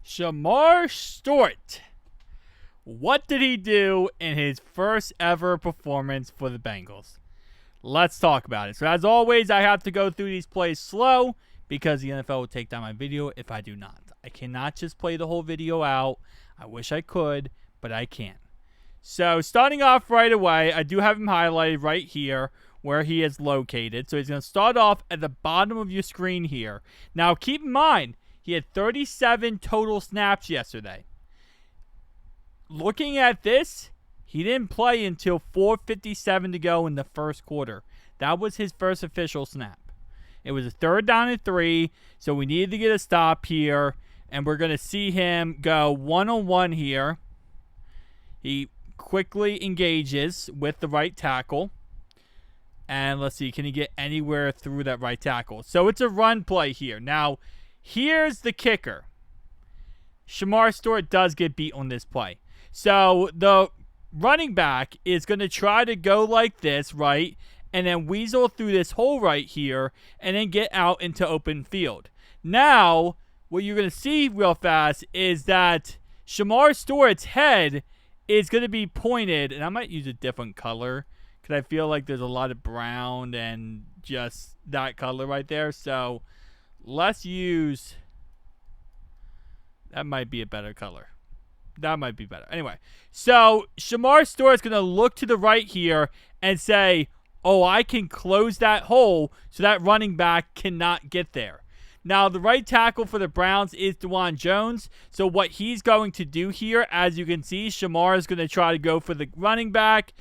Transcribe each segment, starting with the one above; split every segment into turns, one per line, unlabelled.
Shemar Stewart. What did he do in his first ever performance for the Bengals? Let's talk about it. So as always, I have to go through these plays slow because the NFL will take down my video if I do not. I cannot just play the whole video out. I wish I could, but I can't. So starting off right away, I do have him highlighted right here where he is located. So he's going to start off at the bottom of your screen here. Now keep in mind, he had 37 total snaps yesterday. Looking at this, he didn't play until 4:57 to go in the first quarter. That was his first official snap. It was a 3rd down and 3, so we needed to get a stop here, and we're going to see him go one-on-one here. He quickly engages with the right tackle. And let's see, can he get anywhere through that right tackle? So it's a run play here. Now, here's the kicker. Shemar Stewart does get beat on this play. So the running back is going to try to go like this, right? And then weasel through this hole right here and then get out into open field. Now, what you're going to see real fast is that Shemar Stewart's head is going to be pointed. And I might use a different color because I feel like there's a lot of brown and just that color right there. So let's use... That might be a better color. That might be better. Anyway, so Shemar Stewart is going to look to the right here and say, oh, I can close that hole so that running back cannot get there. Now, the right tackle for the Browns is Dawand Jones. So what he's going to do here, as you can see, Shemar is going to try to go for the running back.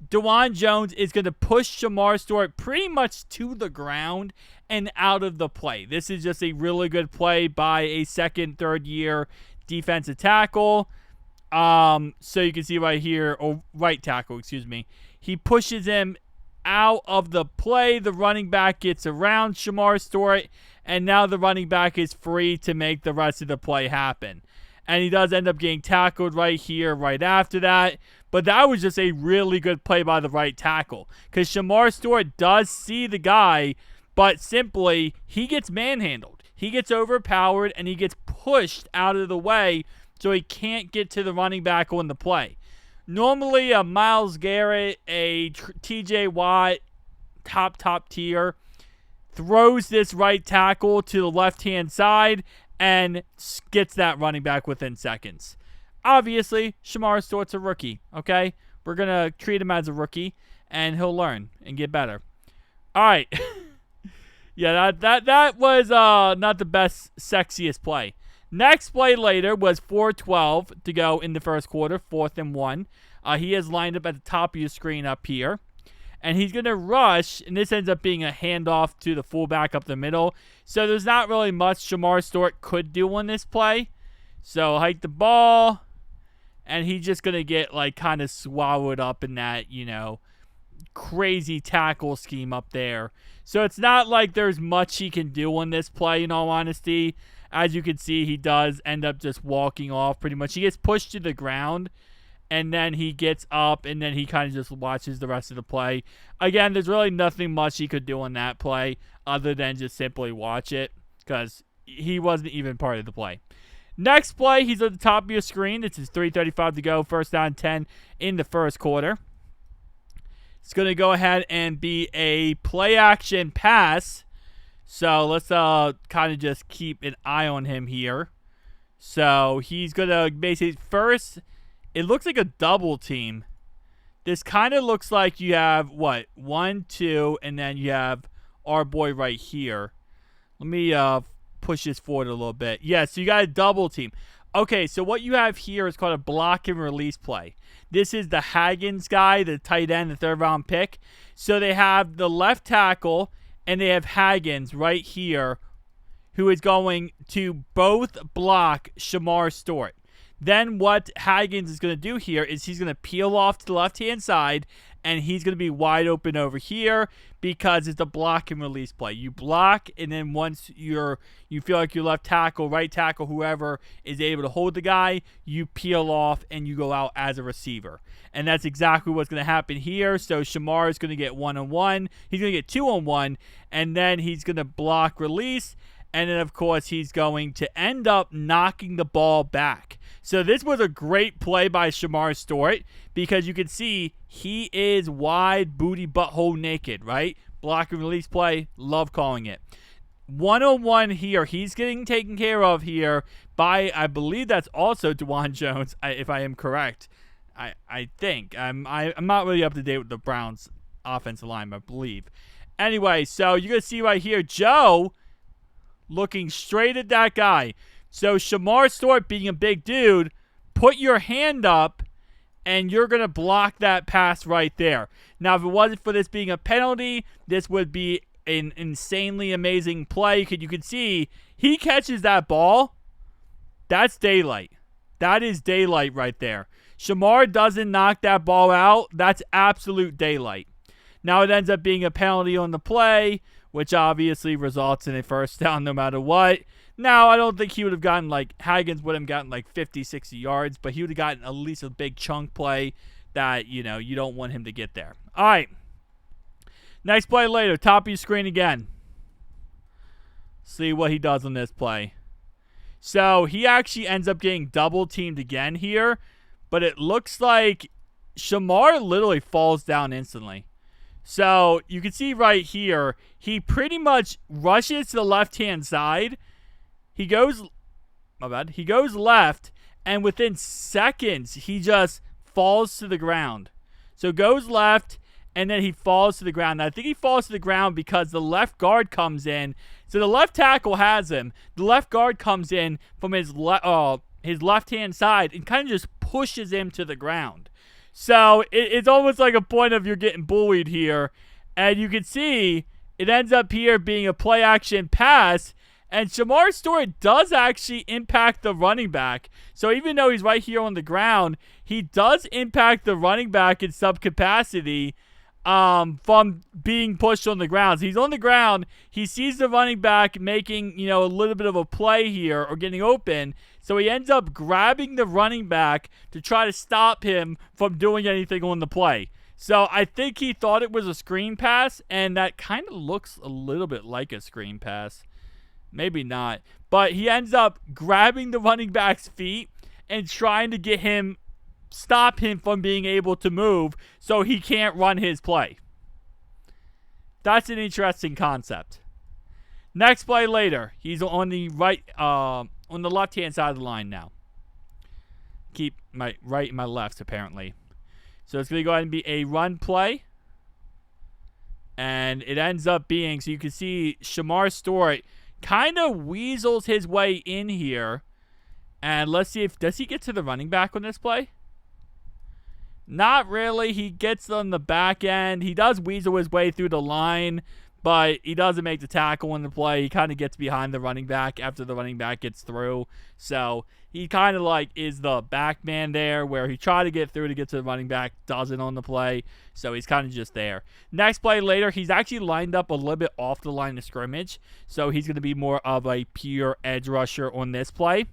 Dawand Jones is going to push Shemar Stewart pretty much to the ground and out of the play. This is just a really good play by a second, third year defensive tackle. So you can see right here, or right tackle, excuse me. He pushes him out of the play. The running back gets around Shemar Stewart, and now the running back is free to make the rest of the play happen. And he does end up getting tackled right here, right after that. But that was just a really good play by the right tackle. Because Shemar Stewart does see the guy, but simply, he gets manhandled. He gets overpowered, and he gets pushed out of the way so he can't get to the running back on the play. Normally, a Myles Garrett, a TJ Watt, top tier, throws this right tackle to the left-hand side and gets that running back within seconds. Obviously, Shemar Stewart's a rookie, okay? We're going to treat him as a rookie, and he'll learn and get better. All right. Yeah, that was not the best, sexiest play. Next play later was 4:12 to go in the first quarter, 4th and 1. He is lined up at the top of your screen up here. And he's going to rush, and this ends up being a handoff to the fullback up the middle. So there's not really much Shemar Stewart could do on this play. So hike the ball, and he's just going to get like kind of swallowed up in that, crazy tackle scheme up there. So it's not like there's much he can do on this play, in all honesty. As you can see, he does end up just walking off pretty much. He gets pushed to the ground, and then he gets up, and then he kind of just watches the rest of the play. Again, there's really nothing much he could do on that play other than just simply watch it because he wasn't even part of the play. Next play, he's at the top of your screen. This is 3:35 to go, 1st down 10 in the first quarter. It's going to go ahead and be a play-action pass. So let's kind of just keep an eye on him here. So he's going to basically first... It looks like a double team. This kind of looks like you have, 1, 2, and then you have our boy right here. Let me push this forward a little bit. Yeah, so you got a double team. Okay, so what you have here is called a block and release play. This is the Haggins guy, the tight end, the 3rd round pick. So they have the left tackle, and they have Haggins right here, who is going to both block Shemar Stewart. Then what Haggins is going to do here is he's going to peel off to the left-hand side, and he's going to be wide open over here because it's a block and release play. You block, and then once you feel like your left tackle, right tackle, whoever is able to hold the guy, you peel off and you go out as a receiver. And that's exactly what's going to happen here. So Shemar is going to get 1-on-1. He's going to get 2-on-1, and then he's going to block release. And then, of course, he's going to end up knocking the ball back. So this was a great play by Shemar Stewart because you can see he is wide booty butthole naked, right? Block and release play. Love calling it. 101 here. He's getting taken care of here by, I believe that's also DeJuan Jones, if I am correct. I think. I'm not really up to date with the Browns offensive line, I believe. Anyway, so you're going to see right here, Joe looking straight at that guy. So Shemar Stewart, being a big dude, put your hand up and you're going to block that pass right there. Now, if it wasn't for this being a penalty, this would be an insanely amazing play. You can see he catches that ball. That's daylight. That is daylight right there. Shemar doesn't knock that ball out. That's absolute daylight. Now it ends up being a penalty on the play, which obviously results in a first down no matter what. Now, I don't think he would have gotten, Haggins would have gotten 50, 60 yards, but he would have gotten at least a big chunk play that, you don't want him to get there. All right. Next play later. Top of your screen again. See what he does on this play. So, he actually ends up getting double teamed again here, but it looks like Shemar literally falls down instantly. So, you can see right here, he pretty much rushes to the left-hand side. He goes left, and within seconds, he just falls to the ground. So, goes left, and then he falls to the ground. Now, I think he falls to the ground because the left guard comes in. So, the left tackle has him. The left guard comes in from his left-hand side and kind of just pushes him to the ground. So, it's almost like a point of you're getting bullied here. And you can see it ends up here being a play-action pass. And Shemar Stewart does actually impact the running back. So, even though he's right here on the ground, he does impact the running back in some capacity from being pushed on the ground. So, he's on the ground. He sees the running back making, a little bit of a play here or getting open. So, he ends up grabbing the running back to try to stop him from doing anything on the play. So, I think he thought it was a screen pass, and that kind of looks a little bit like a screen pass. Maybe not. But he ends up grabbing the running back's feet and trying to stop him from being able to move so he can't run his play. That's an interesting concept. Next play later. He's on the on the left-hand side of the line now. Keep my right and my left, apparently. So it's going to go ahead and be a run play. And it ends up being, so you can see Shemar Stewart kind of weasels his way in here. And let's see does he get to the running back on this play? Not really. He gets on the back end. He does weasel his way through the line, but he doesn't make the tackle on the play. He kind of gets behind the running back after the running back gets through. So he kind of is the back man there where he tried to get through to get to the running back, doesn't on the play. So he's kind of just there. Next play later, he's actually lined up a little bit off the line of scrimmage. So he's going to be more of a pure edge rusher on this play.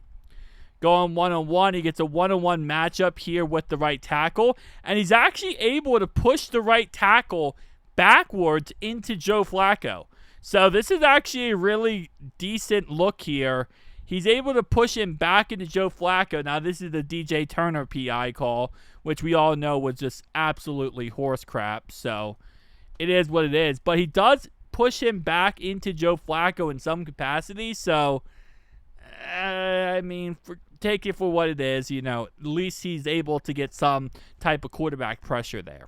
Going one-on-one, he gets a one-on-one matchup here with the right tackle. And he's actually able to push the right tackle backwards into Joe Flacco. So this is actually a really decent look here. He's able to push him back into Joe Flacco. Now, this is the DJ Turner PI call, which we all know was just absolutely horse crap. So it is what it is. But he does push him back into Joe Flacco in some capacity. So, take it for what it is. At least he's able to get some type of quarterback pressure there.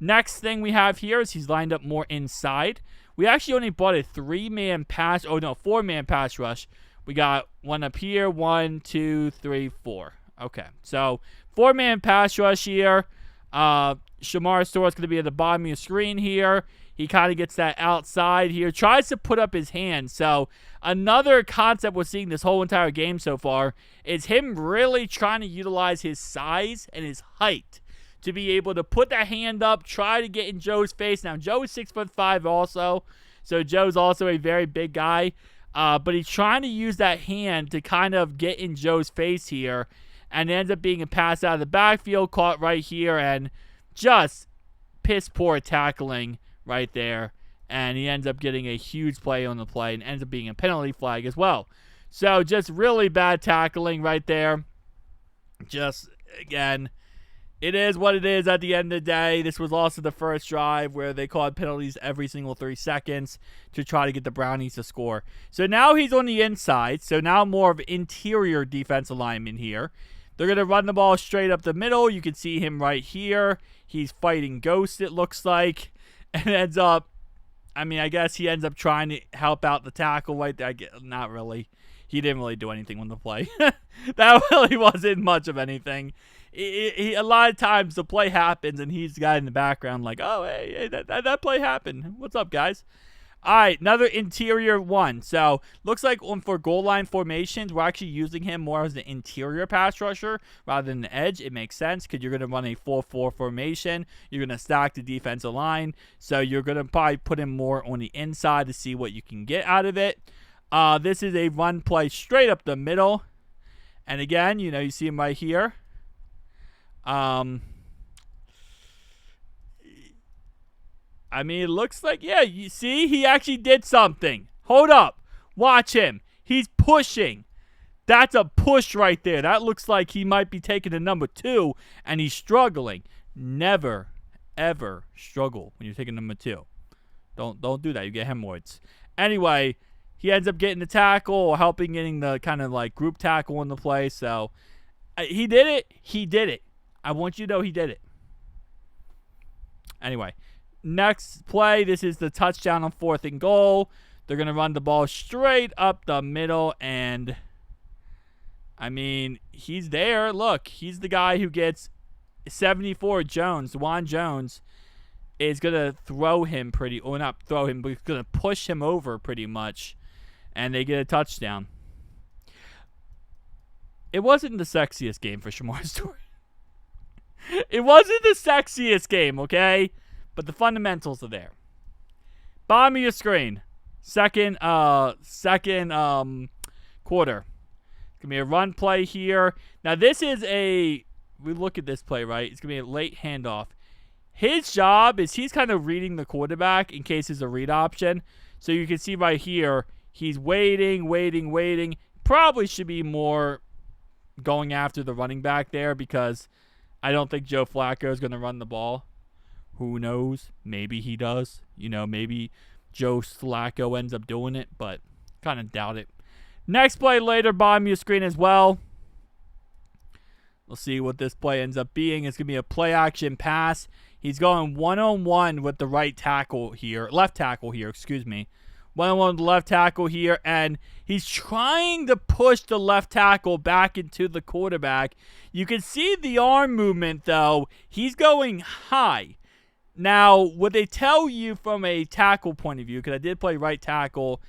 Next thing we have here is he's lined up more inside. We actually only bought a 4-man pass rush. We got one up here. 1, 2, 3, 4. Okay. So 4-man pass rush here. Shemar Stewart's going to be at the bottom of your screen here. He kind of gets that outside here. Tries to put up his hand. So another concept we're seeing this whole entire game so far is him really trying to utilize his size and his height to be able to put that hand up, try to get in Joe's face. Now, Joe is 6'5" also. So Joe's also a very big guy. But he's trying to use that hand to kind of get in Joe's face here. And it ends up being a pass out of the backfield, caught right here. And just piss poor tackling right there. and he ends up getting a huge play on the play and ends up being a penalty flag as well. So just really bad tackling right there. Just, again, it is what it is at the end of the day. This was also the first drive where they called penalties every single 3 seconds to try to get the Brownies to score. So now he's on the inside. So now more of interior defensive lineman here. They're going to run the ball straight up the middle. You can see him right here. He's fighting ghosts, it looks like. And ends up, I guess he ends up trying to help out the tackle right there. Not really. He didn't really do anything on the play. That really wasn't much of anything. A lot of times the play happens and he's the guy in the background like, oh, hey, that play happened. What's up, guys? All right, another interior one. So looks like for goal line formations, we're actually using him more as an interior pass rusher rather than the edge. It makes sense because you're going to run a 4-4 formation. You're going to stack the defensive line. So you're going to probably put him more on the inside to see what you can get out of it. This is a run play straight up the middle. And again, you see him right here. It looks like, yeah, you see, he actually did something. Hold up. Watch him. He's pushing. That's a push right there. That looks like he might be taking the number 2, and he's struggling. Never, ever struggle when you're taking number 2. Don't do that. You get hemorrhoids. Anyway, he ends up getting the tackle or helping getting the kind of like group tackle in the play. So he did it. He did it. I want you to know he did it. Anyway, next play. This is the touchdown on 4th and goal. They're going to run the ball straight up the middle. And, he's there. Look, he's the guy who gets 74 Jones. Juwan Jones is going to throw him or not throw him, but he's going to push him over pretty much. And they get a touchdown. It wasn't the sexiest game for Shemar Stewart. It wasn't the sexiest game, okay? But the fundamentals are there. Bottom of your screen. Second quarter. It's going to be a run play here. Now, this is we look at this play, right? It's going to be a late handoff. His job is he's kind of reading the quarterback in case there's a read option. So you can see right here, he's waiting. Probably should be more going after the running back there because I don't think Joe Flacco is going to run the ball. Who knows? Maybe he does. Maybe Joe Flacco ends up doing it, but kind of doubt it. Next play later, bottom of your screen as well. We'll see what this play ends up being. It's going to be a play action pass. He's going one-on-one with the left tackle here, excuse me. One-on-one with the left tackle here, and he's trying to push the left tackle back into the quarterback. You can see the arm movement, though. He's going high. Now, what they tell you from a tackle point of view, because I did play right tackle.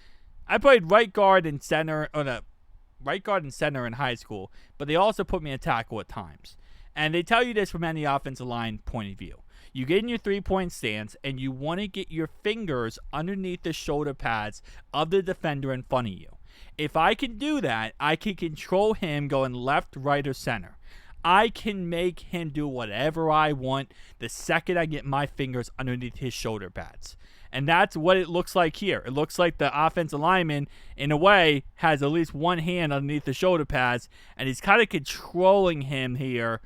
I played right guard and center in high school, but they also put me in tackle at times. And they tell you this from any offensive line point of view. You get in your 3-point stance, and you want to get your fingers underneath the shoulder pads of the defender in front of you. If I can do that, I can control him going left, right, or center. I can make him do whatever I want the second I get my fingers underneath his shoulder pads. And that's what it looks like here. It looks like the offensive lineman, in a way, has at least one hand underneath the shoulder pads, and he's kind of controlling him here.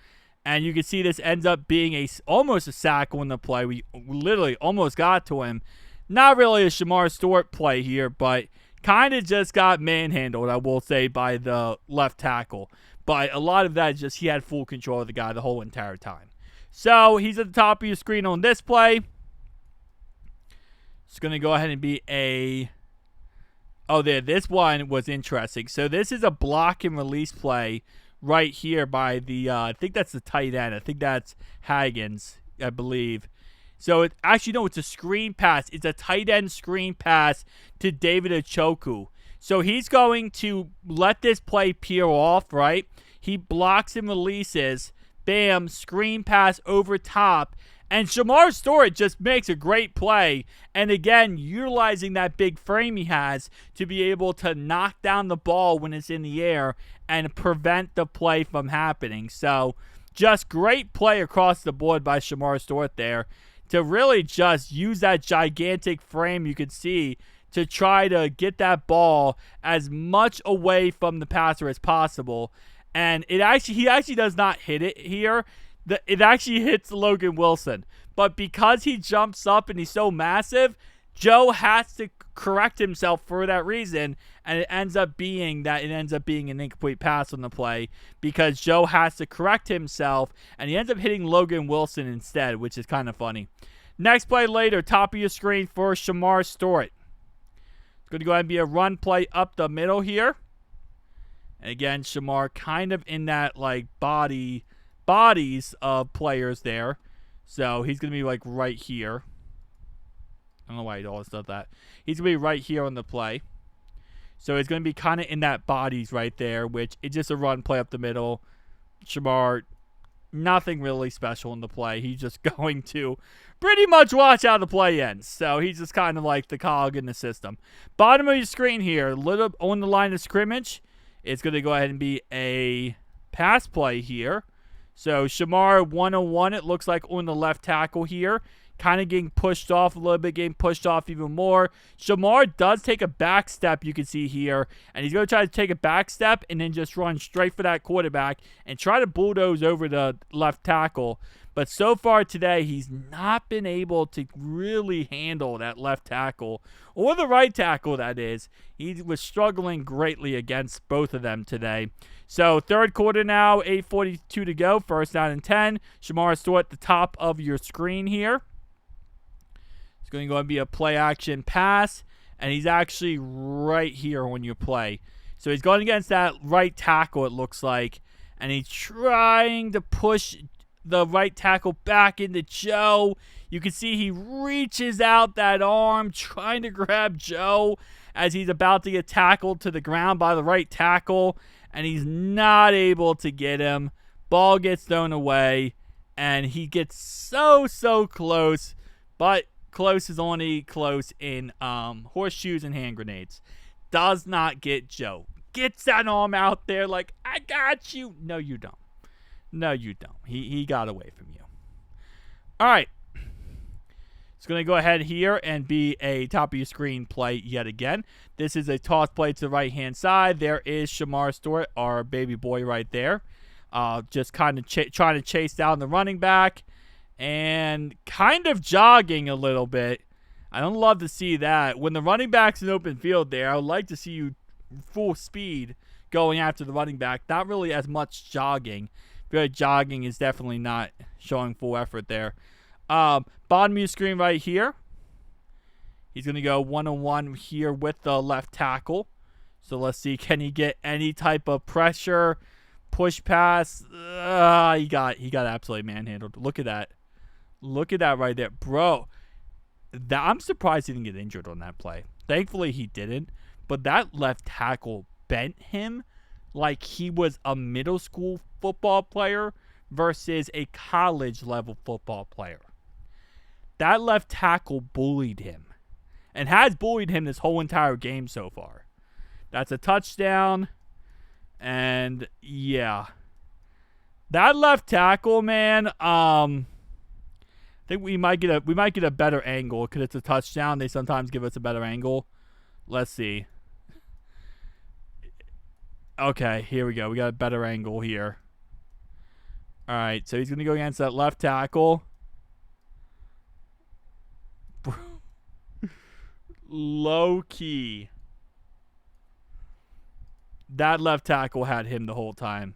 And you can see this ends up being almost a sack on the play. We literally almost got to him. Not really a Shemar Stewart play here, but kind of just got manhandled, I will say, by the left tackle. But a lot of that is just he had full control of the guy the whole entire time. So he's at the top of your screen on this play. It's going to go ahead and be this one was interesting. So this is a block and release play right here by the, I think that's the tight end. I think that's Haggins, I believe. So it's a screen pass. It's a tight end screen pass to David Ochoku. So he's going to let this play peel off, right? He blocks and releases. Bam, screen pass over top. And Shemar Stewart just makes a great play. And again, utilizing that big frame he has to be able to knock down the ball when it's in the air and prevent the play from happening. So just great play across the board by Shemar Stewart there. to really just use that gigantic frame you could see to try to get that ball as much away from the passer as possible. And he actually does not hit it here. It actually hits Logan Wilson. But because he jumps up and he's so massive, Joe has to correct himself for that reason, and it ends up being an incomplete pass on the play because Joe has to correct himself, and he ends up hitting Logan Wilson instead, which is kind of funny. Next play later, top of your screen for Shemar Stewart. It's going to go ahead and be a run play up the middle here. And again, Shemar kind of in that like bodies of players there. So he's going to be like right here. I don't know why he always does that. He's going to be right here on the play. So he's going to be kind of in that bodies right there, which is just a run play up the middle. Shemar, nothing really special in the play. He's just going to pretty much watch how the play ends. So he's just kind of like the cog in the system. Bottom of your screen here, little on the line of scrimmage. It's going to go ahead and be a pass play here. So Shemar 101, it looks like on the left tackle here. Kind of getting pushed off a little bit, getting pushed off even more. Shemar does take a back step, you can see here. And he's going to try to take a back step and then just run straight for that quarterback and try to bulldoze over the left tackle. But so far today, he's not been able to really handle that left tackle, or the right tackle, that is. He was struggling greatly against both of them today. So third quarter now, 8:42 to go, first down and 10. Shemar Stewart at the top of your screen here. It's going to go and be a play action pass, and he's actually right here when you play. So he's going against that right tackle, it looks like, and he's trying to push the right tackle back into Joe. You can see he reaches out that arm trying to grab Joe as he's about to get tackled to the ground by the right tackle, and he's not able to get him. Ball gets thrown away, and he gets so close, but close is only close in horseshoes and hand grenades. Does not get Joe. Gets that arm out there like, I got you. No, you don't. No, you don't. He got away from you. All right. It's going to go ahead here and be a top of your screen play yet again. This is a toss play to the right-hand side. There is Shemar Stewart, our baby boy right there. Just kind of trying to chase down the running back and kind of jogging a little bit. I don't love to see that. When the running back's in open field there, I would like to see you full speed going after the running back. Not really as much jogging. Jogging is definitely not showing full effort there. Bottom of your screen right here. He's going to go one-on-one here with the left tackle. So let's see, can he get any type of pressure, push pass? He got absolutely manhandled. Look at that. Look at that right there. Bro, I'm surprised he didn't get injured on that play. Thankfully, he didn't. But that left tackle bent him like he was a middle school football player versus a college level football player. That left tackle bullied him and has bullied him this whole entire game so far. That's a touchdown. And yeah, that left tackle, man, I think we might get a better angle because it's a touchdown. They sometimes give us a better angle. Let's see. Okay, here we go. We got a better angle here. All right, so he's going to go against that left tackle. Low key. That left tackle had him the whole time.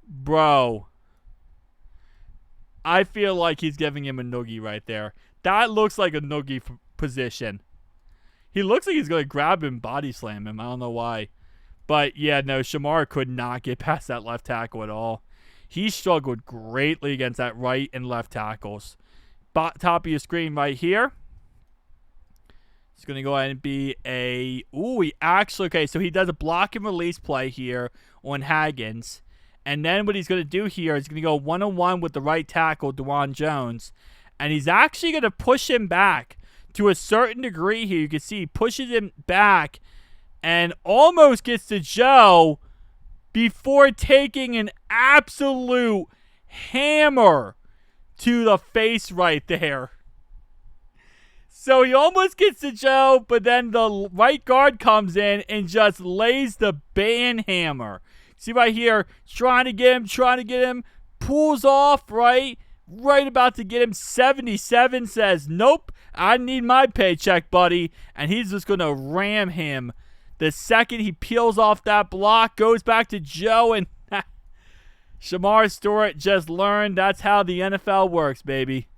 Bro. I feel like he's giving him a noogie right there. That looks like a noogie position. He looks like he's going to grab him, body slam him. I don't know why. But, yeah, no, Shemar could not get past that left tackle at all. He struggled greatly against that right and left tackles. Top of your screen right here. It's going to go ahead and be a... Ooh, okay, so he does a block and release play here on Haggins. And then what he's going to do here is going to go one-on-one with the right tackle, DeJuan Jones. And he's actually going to push him back to a certain degree here. You can see he pushes him back and almost gets to Joe before taking an absolute hammer to the face right there. So he almost gets to Joe, but then the right guard comes in and just lays the banhammer. See right here, trying to get him, pulls off, right about to get him. 77 says, nope, I need my paycheck, buddy. And he's just going to ram him. The second he peels off that block, goes back to Joe, and Shemar Stewart just learned that's how the NFL works, baby.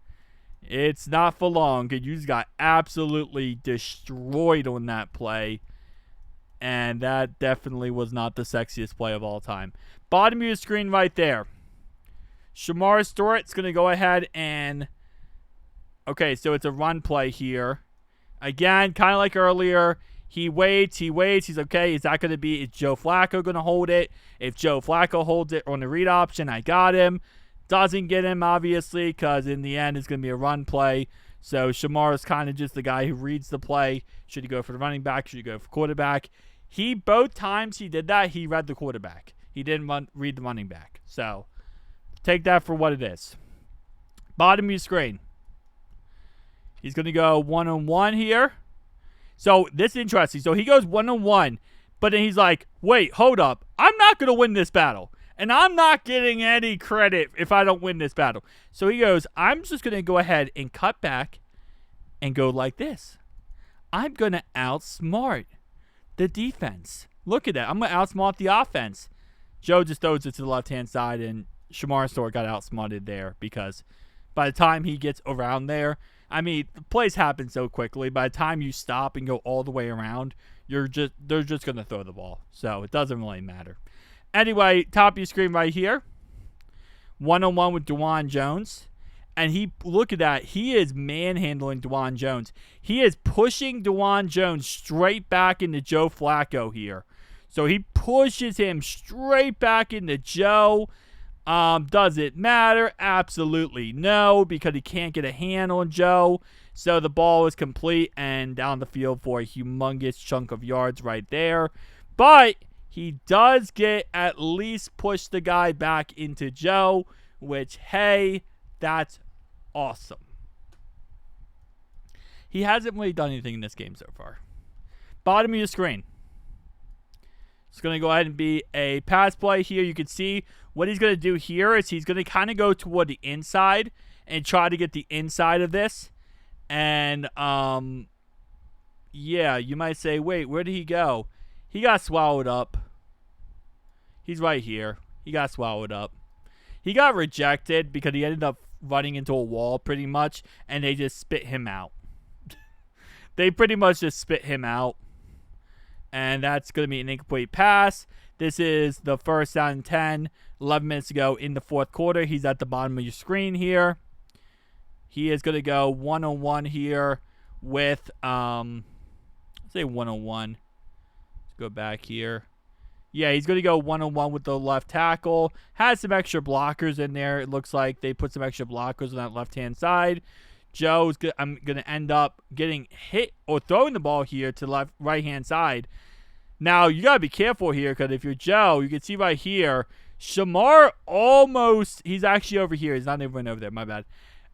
It's not for long, because you just got absolutely destroyed on that play. And that definitely was not the sexiest play of all time. Bottom of your screen right there. Shemar Stewart's going to go ahead and... Okay, so it's a run play here. Again, kind of like earlier, he waits. He's okay. Is that going to be... Is Joe Flacco going to hold it? If Joe Flacco holds it on the read option, I got him. Doesn't get him, obviously, because in the end, it's going to be a run play. So Shemar is kind of just the guy who reads the play. Should he go for the running back? Should he go for quarterback? Both times he did that, he read the quarterback. He didn't read the running back. So, take that for what it is. Bottom of your screen. He's going to go one-on-one here. So, this is interesting. So, he goes one-on-one, but then he's like, wait, hold up. I'm not going to win this battle. And I'm not getting any credit if I don't win this battle. So, he goes, I'm just going to go ahead and cut back and go like this. I'm going to outsmart the defense. Look at that. I'm going to outsmart the offense. Joe just throws it to the left-hand side, and Shemar Stewart got outsmarted there because by the time he gets around there, I mean, the plays happen so quickly. By the time you stop and go all the way around, they're just going to throw the ball. So it doesn't really matter. Anyway, top of your screen right here. One-on-one with DeJuan Jones. And look at that. He is manhandling DeJuan Jones. He is pushing DeJuan Jones straight back into Joe Flacco here. So he pushes him straight back into Joe. Does it matter? Absolutely no, because he can't get a hand on Joe. So the ball is complete and down the field for a humongous chunk of yards right there. But he does get at least push the guy back into Joe, which, hey, that's awesome. He hasn't really done anything in this game so far. Bottom of your screen. It's going to go ahead and be a pass play here. You can see what he's going to do here is he's going to kind of go toward the inside and try to get the inside of this. And, yeah, you might say, wait, where did he go? He got swallowed up. He's right here. He got swallowed up. He got rejected because he ended up running into a wall pretty much, and they just spit him out. They pretty much just spit him out. And that's going to be an incomplete pass. This is the first down and 10, 11 minutes ago in the fourth quarter. He's at the bottom of your screen here. He is going to go one-on-one here with, say one-on-one. Let's go back here. Yeah, he's going to go one-on-one with the left tackle. Has some extra blockers in there. It looks like they put some extra blockers on that left-hand side. Joe's I'm going to end up getting hit or throwing the ball here to the right-hand side. Now, you got to be careful here because if you're Joe, you can see right here, Shemar almost, he's actually over here. He's not even over there, my bad.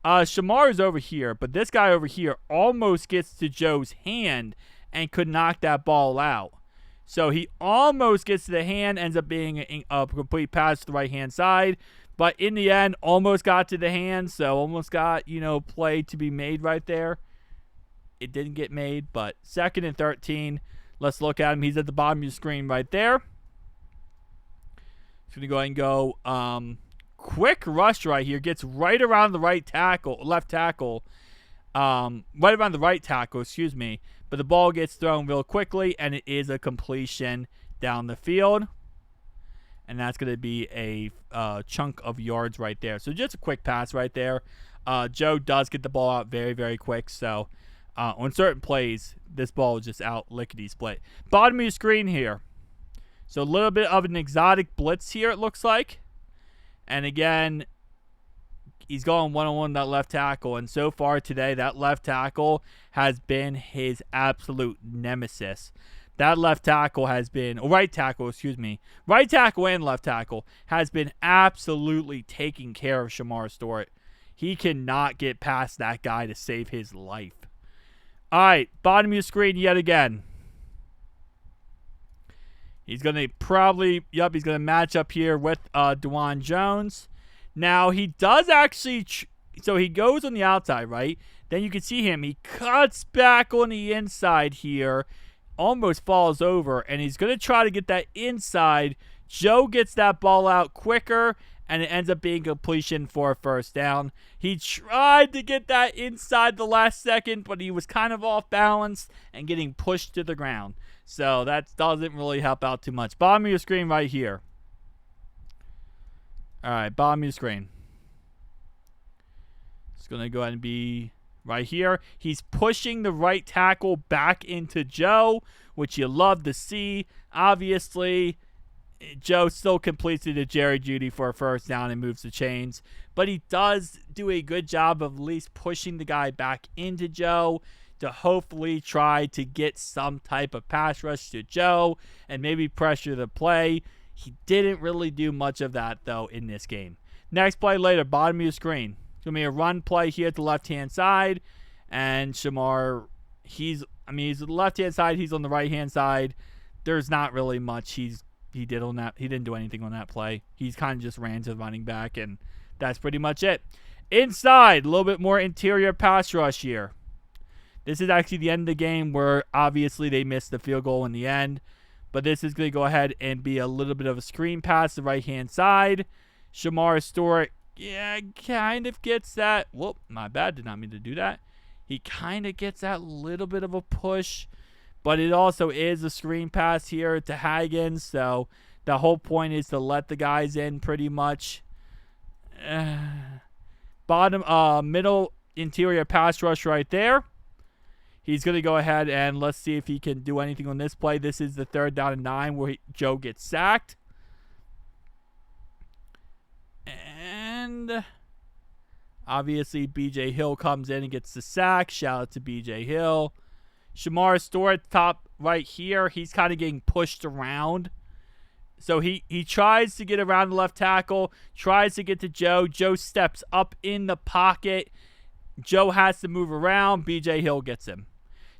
Shemar is over here, but this guy over here almost gets to Joe's hand and could knock that ball out. So he almost gets to the hand, ends up being a complete pass to the right-hand side. But in the end, almost got to the hand, so almost got, play to be made right there. It didn't get made, but 2nd and 13. Let's look at him. He's at the bottom of your screen right there. He's going to go ahead and go quick rush right here. Gets right around the left tackle. Right around the right tackle, excuse me. But the ball gets thrown real quickly, and it is a completion down the field. And that's going to be a chunk of yards right there. So just a quick pass right there. Joe does get the ball out very, very quick. So on certain plays, this ball is just out lickety-split. Bottom of your screen here. So a little bit of an exotic blitz here, it looks like. And again, he's going one-on-one that left tackle. And so far today, that left tackle has been his absolute nemesis. That left tackle has been, or right tackle, excuse me. Right tackle and left tackle has been absolutely taking care of Shemar Stewart. He cannot get past that guy to save his life. All right, bottom of your screen yet again. He's going to he's going to match up here with DeJuan Jones. Now, he does actually, so he goes on the outside, right? Then you can see him. He cuts back on the inside here, almost falls over, and he's going to try to get that inside. Joe gets that ball out quicker, and it ends up being completion for a first down. He tried to get that inside the last second, but he was kind of off balance and getting pushed to the ground. So that doesn't really help out too much. Bottom of your screen right here. All right, bottom of your screen. It's going to go ahead and be right here. He's pushing the right tackle back into Joe, which you love to see. Obviously, Joe still completes it to Jerry Jeudy for a first down and moves the chains. But he does do a good job of at least pushing the guy back into Joe to hopefully try to get some type of pass rush to Joe and maybe pressure the play. He didn't really do much of that, though, in this game. Next play later, bottom of your screen. It's going to be a run play here at the left-hand side. And Shemar, he's on the left-hand side. He's on the right-hand side. There's not really much he did on that. He didn't do anything on that play. He's kind of just ran to the running back, and that's pretty much it. Inside, a little bit more interior pass rush here. This is actually the end of the game where obviously they missed the field goal in the end. But this is going to go ahead and be a little bit of a screen pass to the right-hand side. Shemar Stewart, kind of gets that. Whoop, my bad. Did not mean to do that. He kind of gets that little bit of a push. But it also is a screen pass here to Higgins. So the whole point is to let the guys in pretty much. Middle interior pass rush right there. He's going to go ahead and let's see if he can do anything on this play. This is the 3rd down and 9 where Joe gets sacked. And obviously B.J. Hill comes in and gets the sack. Shout out to B.J. Hill. Shemar Stewart top right here. He's kind of getting pushed around. So he tries to get around the left tackle. Tries to get to Joe. Joe steps up in the pocket. Joe has to move around. B.J. Hill gets him.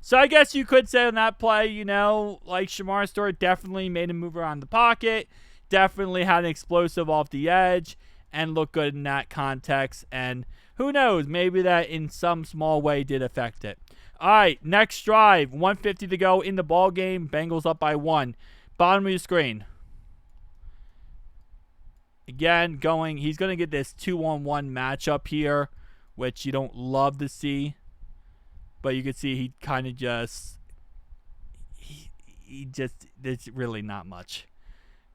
So I guess you could say on that play, like Shemar Stewart definitely made him move around the pocket. Definitely had an explosive off the edge and looked good in that context. And who knows, maybe that in some small way did affect it. All right, next drive. 1:50 to go in the ball game. Bengals up by 1. Bottom of your screen. Again, he's going to get this 2-on-1 matchup here, which you don't love to see. But you can see he kind of just, there's really not much.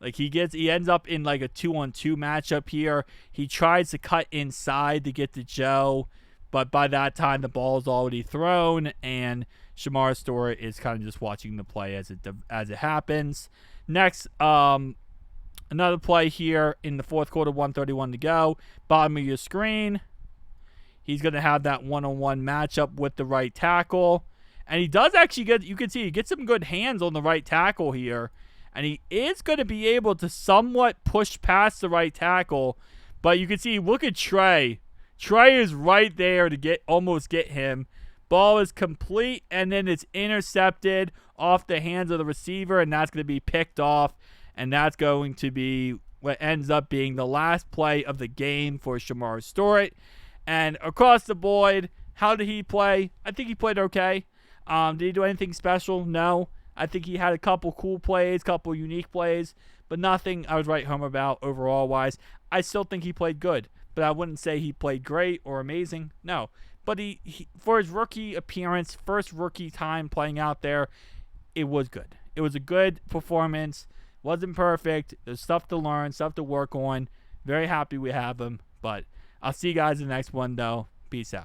Like he ends up in like a 2-on-2 matchup here. He tries to cut inside to get to Joe, but by that time the ball is already thrown, and Shemar Stewart is kind of just watching the play as it happens. Next, another play here in the 4th quarter, 1:31 to go. Bottom of your screen. He's going to have that 1-on-1 matchup with the right tackle. And he does actually you can see he gets some good hands on the right tackle here. And he is going to be able to somewhat push past the right tackle. But you can see, look at Trey. Trey is right there to almost get him. Ball is complete, and then it's intercepted off the hands of the receiver, and that's going to be picked off. And that's going to be what ends up being the last play of the game for Shemar Stewart. And across the board, how did he play? I think he played okay. Did he do anything special? No. I think he had a couple cool plays, couple unique plays, but nothing I would write home about overall-wise. I still think he played good, but I wouldn't say he played great or amazing. No. But he for his rookie appearance, first rookie time playing out there, it was good. It was a good performance. Wasn't perfect. There's stuff to learn, stuff to work on. Very happy we have him, but I'll see you guys in the next one, though. Peace out.